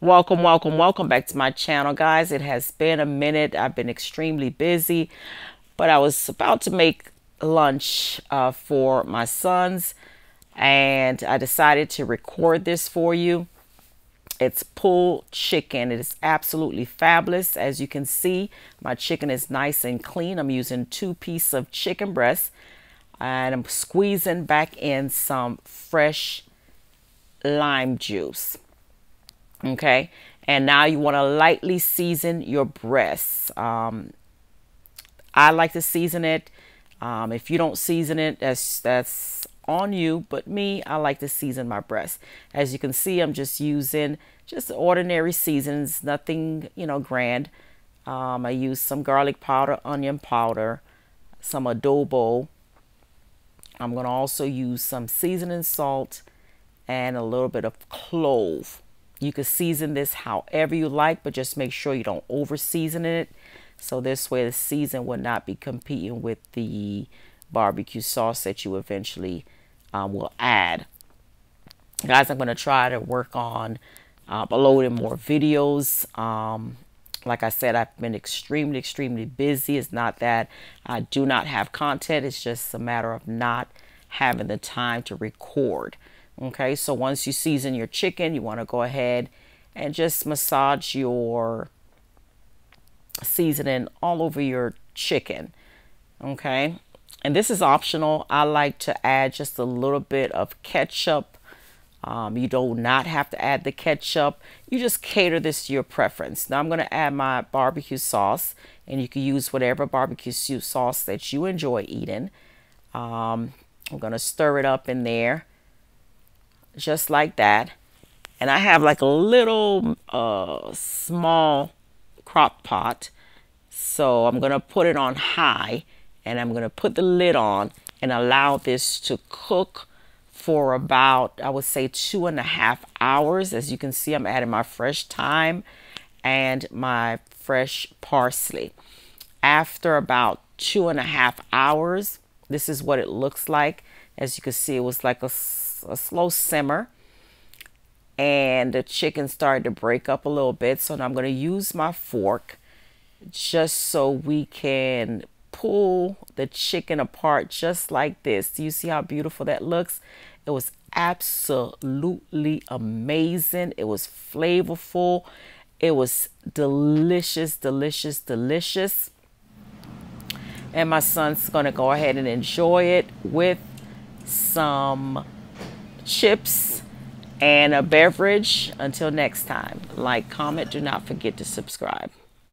Welcome back to my channel, guys. It has been a minute. I've been extremely busy, but I was about to make lunch for my sons, and I decided to record this for you. It's pulled chicken. It is absolutely fabulous. As you can see, my chicken is nice and clean. I'm using 2 pieces of chicken breast, and I'm squeezing back in some fresh lime juice. Okay, and now you want to lightly season your breasts. I like to season it. If you don't season it, that's on you. But me, I like to season my breasts. As you can see, I'm just using just ordinary seasons, nothing, grand. I use some garlic powder, onion powder, some adobo. I'm going to also use some seasoning salt and a little bit of clove. You can season this however you like, but just make sure you don't over season it. So this way the season will not be competing with the barbecue sauce that you eventually will add. Guys, I'm going to try to work on uploading more videos. Like I said, I've been extremely busy. It's not that I do not have content. It's just a matter of not having the time to record. Okay, so once you season your chicken, you want to go ahead and just massage your seasoning all over your chicken. Okay, and this is optional. I like to add just a little bit of ketchup. You do not have to add the ketchup. You just cater this to your preference. Now I'm going to add my barbecue sauce, and you can use whatever barbecue sauce that you enjoy eating. I'm going to stir it up in there. Just like that. And I have like a little small crock pot, so I'm gonna put it on high, and I'm gonna put the lid on and allow this to cook for about, I would say, 2.5 hours. As you can see, I'm adding my fresh thyme and my fresh parsley. After about 2.5 hours, this is what it looks like. As you can see, it was like a slow simmer, and the chicken started to break up a little bit. So now I'm going to use my fork just so we can pull the chicken apart just like this. Do you see how beautiful that looks? It was absolutely amazing. It was flavorful. It was delicious. And my son's going to go ahead and enjoy it with some chips and a beverage. Until next time, like, comment, do not forget to subscribe.